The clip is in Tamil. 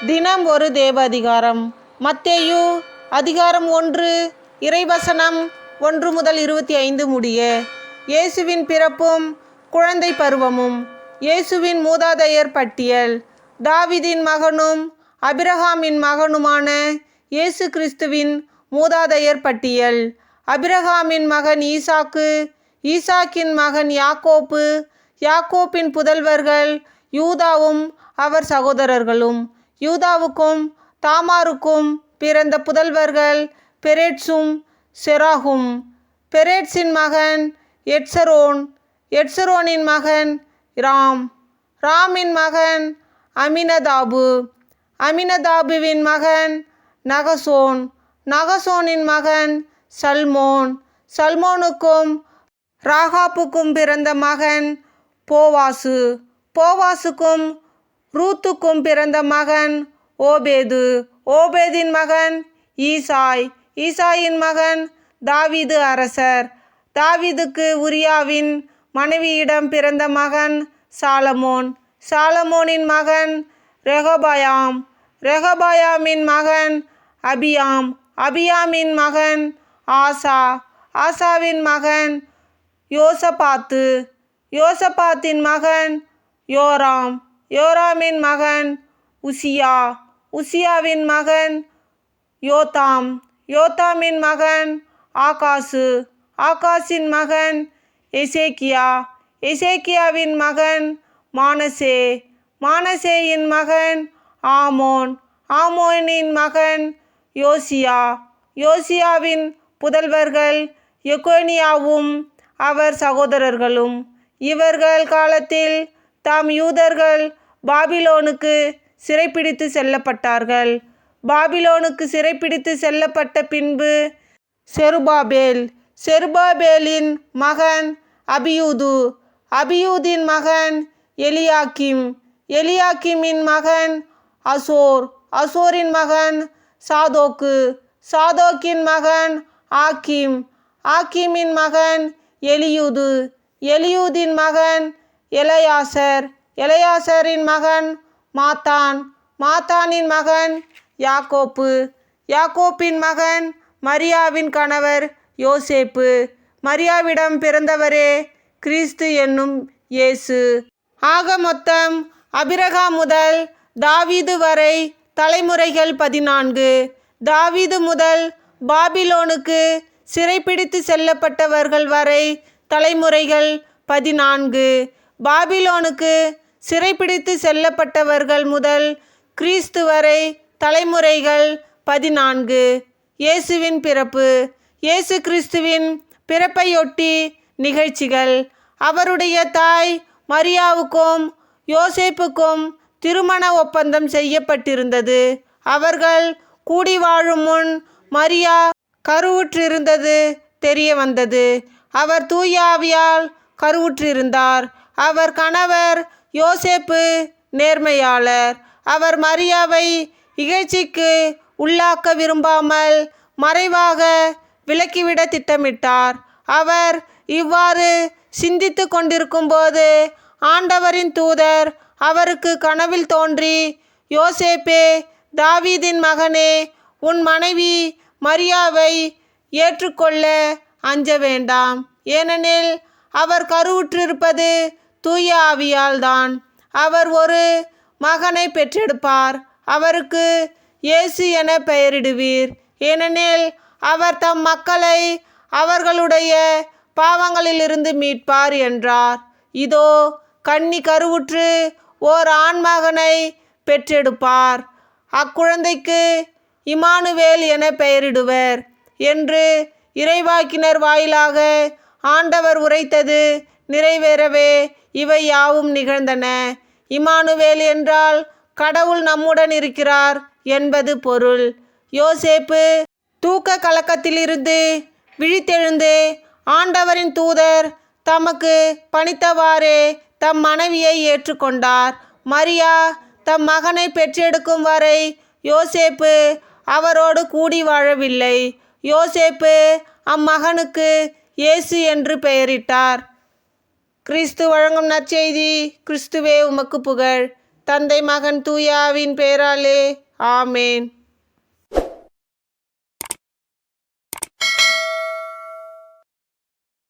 தினம் ஒரு தேவ அதிகாரம். மத்தேயு அதிகாரம் 1 இறைவசனம் 1 முதல் 25 முடிய. இயேசுவின் பிறப்பும் குழந்தை பருவமும். இயேசுவின் மூதாதையர் பட்டியல். தாவீதின் மகனும் அபிரகாமின் மகனுமான இயேசு கிறிஸ்துவின் மூதாதையர் பட்டியல். அபிரகாமின் மகன் ஈசாக்கு, ஈசாக்கின் மகன் யாக்கோப்பு, யாக்கோப்பின் புதல்வர்கள் யூதாவும் அவர் சகோதரர்களும். யூதாவுக்கும் தாமாருக்கும் பிறந்த புதல்வர்கள் பெரேட்சும் செராகும். பெரேட்சின் மகன் எட்சரோன், எட்சரோனின் மகன் ராம், ராமின் மகன் அமினதாபு, அமினதாபுவின் மகன் நகசோன், நகசோனின் மகன் சல்மோன், சல்மோனுக்கும் ராகாப்புக்கும் பிறந்த மகன் போவாசு, போவாசுக்கும் ரூத்துக்கும் பிறந்த மகன் ஓபேது, ஓபேதின் மகன் ஈசாய், ஈசாயின் மகன் தாவீது அரசர். தாவீதுக்கு உரியாவின் மனைவியிடம் பிறந்த மகன் சாலமோன், சாலமோனின் மகன் ரெகபாயாம், ரெகபாயாமின் மகன் அபியாம், அபியாமின் மகன் ஆசா, ஆசாவின் மகன் யோசபாத்து, யோசபாத்தின் மகன் யோராம், யோராமின் மகன் உசியா, உசியாவின் மகன் யோதாம், யோதாமின் மகன் ஆகாசு, ஆகாசின் மகன் எசேக்கியா, எசேக்கியாவின் மகன் மானசே, மானசேயின் மகன் ஆமோன், ஆமோனின் மகன் யோசியா, யோசியாவின் புதல்வர்கள் எகோனியாவும் அவர் சகோதரர்களும். இவர்கள் காலத்தில் தாம் யூதர்கள் பாபிலோனுக்கு சிறைப்பிடித்து செல்லப்பட்டார்கள். பாபிலோனுக்கு சிறைப்பிடித்து செல்லப்பட்ட பின்பு செருபாபேல், செருபாபேலின் மகன் அபியூது, அபியூதின் மகன் எலியாக்கிம், எலியாக்கிமின் மகன் அசோர், அசோரின் மகன் சாதோக்கு, சாதோக்கின் மகன் ஆக்கிம், ஆக்கிமின் மகன் எலியூது, எலியூதின் மகன் எலயாசர், எலயாசரின் மகன் மாத்தான், மாத்தானின் மகன் யாக்கோப்பு, யாக்கோப்பின் மகன் மரியாவின் கணவர் யோசேப்பு, மரியாவிடம் பிறந்தவரே கிறிஸ்து என்னும் இயேசு. ஆக மொத்தம் அபிரகாம் முதல் தாவீது வரை தலைமுறைகள் 14. தாவீது முதல் பாபிலோனுக்கு சிறைப்பிடித்து செல்லப்பட்டவர்கள் வரை தலைமுறைகள் 14. பாபிலோனுக்கு சிறைப்பிடித்து செல்லப்பட்டவர்கள் முதல் கிறிஸ்து வரை தலைமுறைகள் 14. இயேசுவின் பிறப்பு. இயேசு கிறிஸ்துவின் பிறப்பையொட்டி நிகழ்ச்சிகள். அவருடைய தாய் மரியாவுக்கும் யோசேப்புக்கும் திருமண ஒப்பந்தம் செய்யப்பட்டிருந்தது. அவர்கள் கூடி வாழும் முன் மரியா கருவுற்றிருந்தது தெரிய வந்தது. அவர் தூய ஆவியால் கருவுற்றிருந்தார். அவர் கணவர் யோசேப்பு நேர்மையாளர். அவர் மரியாவை இகழ்ச்சிக்கு உள்ளாக்க விரும்பாமல் மறைவாக விலக்கிவிட திட்டமிட்டார். அவர் இவ்வாறு சிந்தித்து கொண்டிருக்கும்போது ஆண்டவரின் தூதர் அவருக்கு கனவில் தோன்றி, யோசேப்பே, தாவீதின் மகனே, உன் மனைவி மரியாவை ஏற்றுக்கொள்ள அஞ்ச வேண்டாம். ஏனெனில் அவர் கருவுற்றிருப்பது தூய ஆவியால்தான். அவர் ஒரு மகனை பெற்றெடுப்பார். அவருக்கு இயேசு என பெயரிடுவீர். ஏனெனில் அவர் தம் மக்களை அவர்களுடைய பாவங்களிலிருந்து மீட்பார் என்றார். இதோ, கன்னி கருவுற்று ஓர் ஆண்மகனை பெற்றெடுப்பார். அக்குழந்தைக்கு இம்மானுவேல் என பெயரிடுவர் என்று இறைவாக்கினர் வாயிலாக ஆண்டவர் உரைத்தது நிறைவேறவே இவை யாவும் நிகழ்ந்தன. இம்மானுவேல் என்றால் கடவுள் நம்முடன் இருக்கிறார் என்பது பொருள். யோசேப்பு தூக்க கலக்கத்திலிருந்து விழித்தெழுந்து ஆண்டவரின் தூதர் தமக்கு பணித்தவாறே தம் மனைவியை ஏற்றுக்கொண்டார். மரியா தம் மகனை பெற்றெடுக்கும் வரை யோசேப்பு அவரோடு கூடி வாழவில்லை. யோசேப்பு அம்மகனுக்கு இயேசு என்று பெயரிட்டார். கிறிஸ்து வழங்கும் நற்செய்தி. கிறிஸ்துவே உமக்கு புகழ். தந்தை மகன் தூயாவின் பேராலே ஆமேன்.